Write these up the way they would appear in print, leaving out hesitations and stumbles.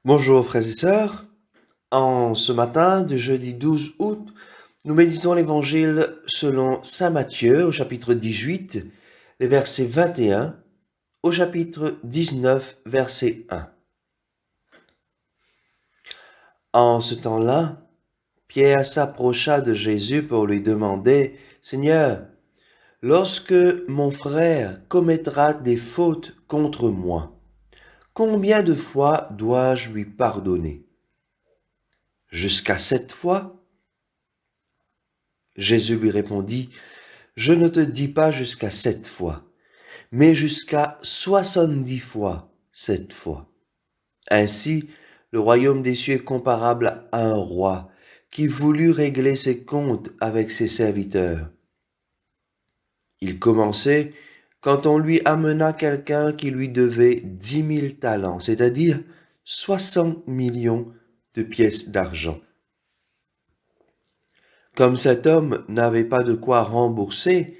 Bonjour frères et sœurs, en ce matin du jeudi 12 août, nous méditons l'évangile selon saint Matthieu au chapitre 18, les versets 21 au chapitre 19, verset 1. En ce temps-là, Pierre s'approcha de Jésus pour lui demander, Seigneur, lorsque mon frère commettra des fautes contre moi, combien de fois dois-je lui pardonner? Jusqu'à 7 fois? Jésus lui répondit, Je ne te dis pas jusqu'à 7 fois, mais jusqu'à 70 fois 7 fois. Ainsi, le royaume des cieux est comparable à un roi qui voulut régler ses comptes avec ses serviteurs. Il commençait quand on lui amena quelqu'un qui lui devait 10 000 talents, c'est-à-dire 60 millions de pièces d'argent. Comme cet homme n'avait pas de quoi rembourser,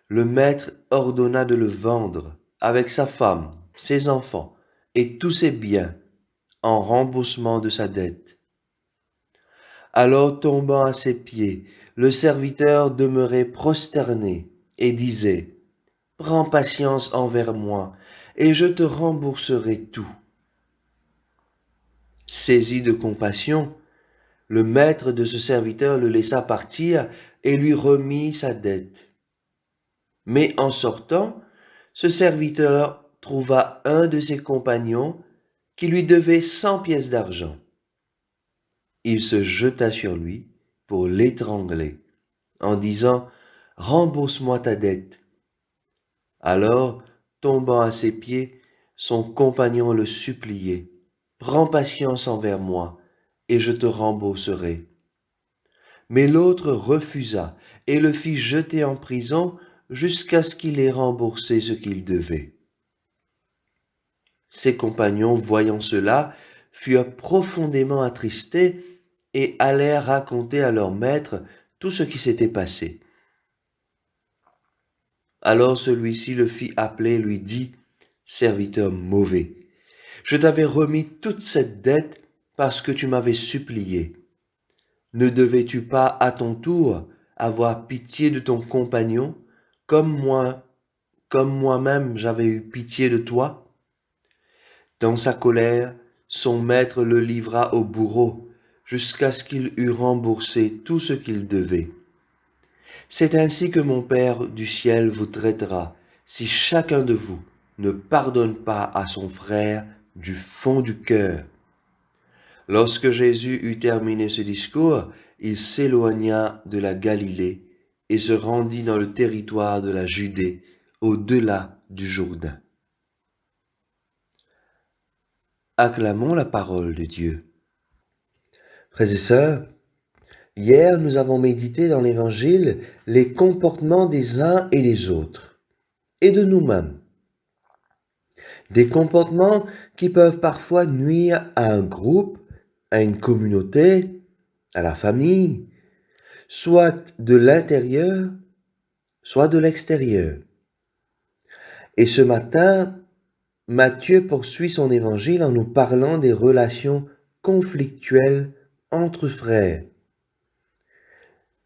le maître ordonna de le vendre avec sa femme, ses enfants et tous ses biens en remboursement de sa dette. Alors tombant à ses pieds, le serviteur demeurait prosterné et disait, Prends patience envers moi et je te rembourserai tout. Saisi de compassion, le maître de ce serviteur le laissa partir et lui remit sa dette. Mais en sortant, ce serviteur trouva un de ses compagnons qui lui devait 100 pièces d'argent. Il se jeta sur lui pour l'étrangler, en disant, Rembourse-moi ta dette. Alors, tombant à ses pieds, son compagnon le suppliait, Prends patience envers moi, et je te rembourserai. Mais l'autre refusa et le fit jeter en prison jusqu'à ce qu'il ait remboursé ce qu'il devait. Ses compagnons, voyant cela, furent profondément attristés et allèrent raconter à leur maître tout ce qui s'était passé. Alors celui-ci le fit appeler et lui dit, Serviteur mauvais, je t'avais remis toute cette dette parce que tu m'avais supplié. Ne devais-tu pas à ton tour avoir pitié de ton compagnon, comme moi-même j'avais eu pitié de toi? Dans sa colère, son maître le livra au bourreau, jusqu'à ce qu'il eût remboursé tout ce qu'il devait. C'est ainsi que mon Père du ciel vous traitera, si chacun de vous ne pardonne pas à son frère du fond du cœur. Lorsque Jésus eut terminé ce discours, il s'éloigna de la Galilée et se rendit dans le territoire de la Judée, au-delà du Jourdain. Acclamons la parole de Dieu. Frères et sœurs, hier nous avons médité dans l'Évangile les comportements des uns et des autres, et de nous-mêmes. Des comportements qui peuvent parfois nuire à un groupe, à une communauté, à la famille, soit de l'intérieur, soit de l'extérieur. Et ce matin, Matthieu poursuit son évangile en nous parlant des relations conflictuelles entre frères.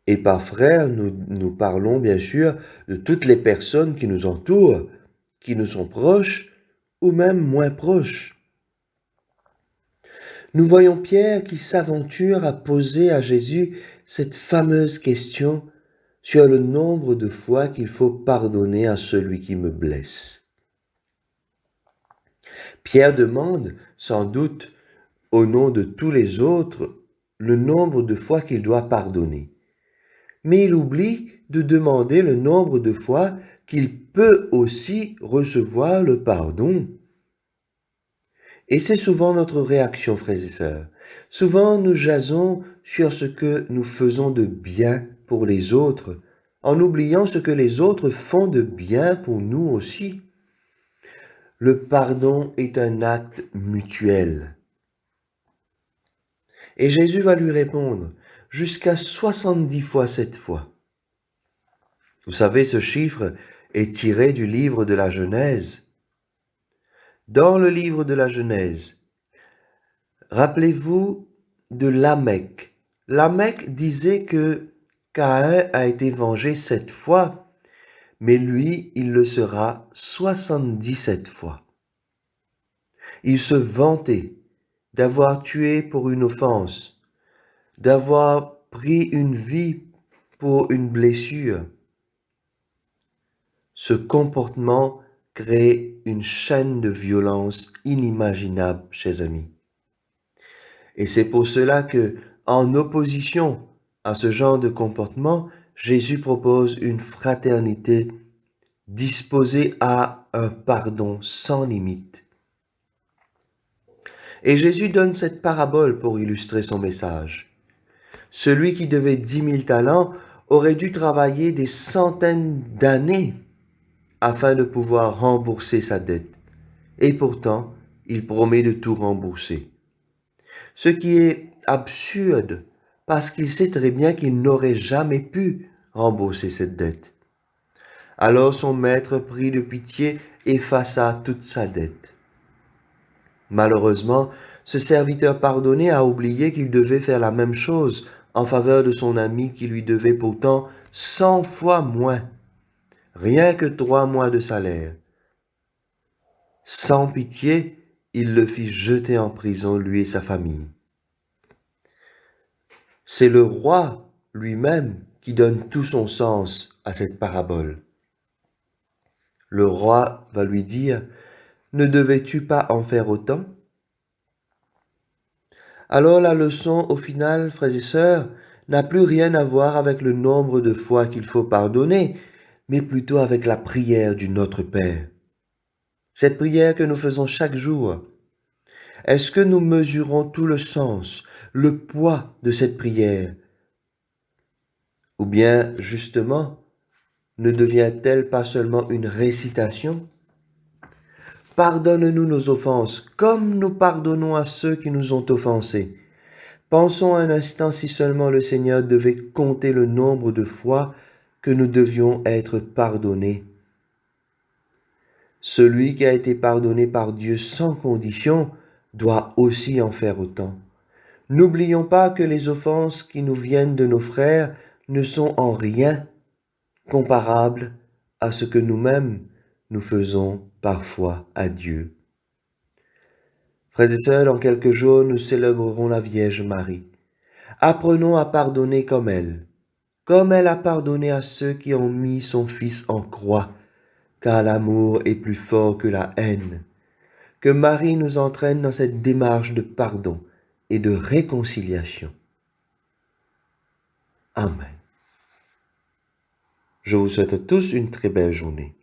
Et par frères, nous parlons bien sûr de toutes les personnes qui nous entourent, qui nous sont proches ou même moins proches. Nous voyons Pierre qui s'aventure à poser à Jésus cette fameuse question sur le nombre de fois qu'il faut pardonner à celui qui me blesse. Pierre demande, sans doute au nom de tous les autres, le nombre de fois qu'il doit pardonner. Mais il oublie de demander le nombre de fois qu'il peut aussi recevoir le pardon. Et c'est souvent notre réaction, frères et sœurs. Souvent, nous jasons sur ce que nous faisons de bien pour les autres, en oubliant ce que les autres font de bien pour nous aussi. Le pardon est un acte mutuel. Et Jésus va lui répondre, jusqu'à 70 fois 7 fois. Vous savez, ce chiffre est tiré du livre de la Genèse. Dans le livre de la Genèse, Rappelez-vous de Lamech. Lamech disait que Caïn a été vengé 7 fois, mais lui, il le sera 77 fois. Il se vantait d'avoir tué pour une offense, d'avoir pris une vie pour une blessure. Ce comportement crée une chaîne de violence inimaginable, chers amis. Et c'est pour cela que, en opposition à ce genre de comportement, Jésus propose une fraternité disposée à un pardon sans limite. Et Jésus donne cette parabole pour illustrer son message. Celui qui devait 10 000 talents aurait dû travailler des centaines d'années afin de pouvoir rembourser sa dette. Et pourtant, il promet de tout rembourser. Ce qui est absurde parce qu'il sait très bien qu'il n'aurait jamais pu rembourser cette dette. Alors son maître prit de pitié et effaça toute sa dette. Malheureusement, ce serviteur pardonné a oublié qu'il devait faire la même chose en faveur de son ami qui lui devait pourtant 100 fois moins, rien que 3 mois de salaire. Sans pitié, il le fit jeter en prison, lui et sa famille. C'est le roi lui-même qui donne tout son sens à cette parabole. Le roi va lui dire, « Ne devais-tu pas en faire autant ?» Alors la leçon, au final, frères et sœurs, n'a plus rien à voir avec le nombre de fois qu'il faut pardonner, mais plutôt avec la prière du Notre Père. Cette prière que nous faisons chaque jour, est-ce que nous mesurons tout le sens, le poids de cette prière? Ou bien, justement, ne devient-elle pas seulement une récitation? Pardonne-nous nos offenses, comme nous pardonnons à ceux qui nous ont offensés. Pensons un instant si seulement le Seigneur devait compter le nombre de fois que nous devions être pardonnés. Celui qui a été pardonné par Dieu sans condition doit aussi en faire autant. N'oublions pas que les offenses qui nous viennent de nos frères ne sont en rien comparables à ce que nous-mêmes nous faisons parfois à Dieu. Frères et sœurs, dans quelques jours, nous célébrerons la Vierge Marie. Apprenons à pardonner comme elle a pardonné à ceux qui ont mis son Fils en croix, car l'amour est plus fort que la haine. Que Marie nous entraîne dans cette démarche de pardon et de réconciliation. Amen. Je vous souhaite à tous une très belle journée.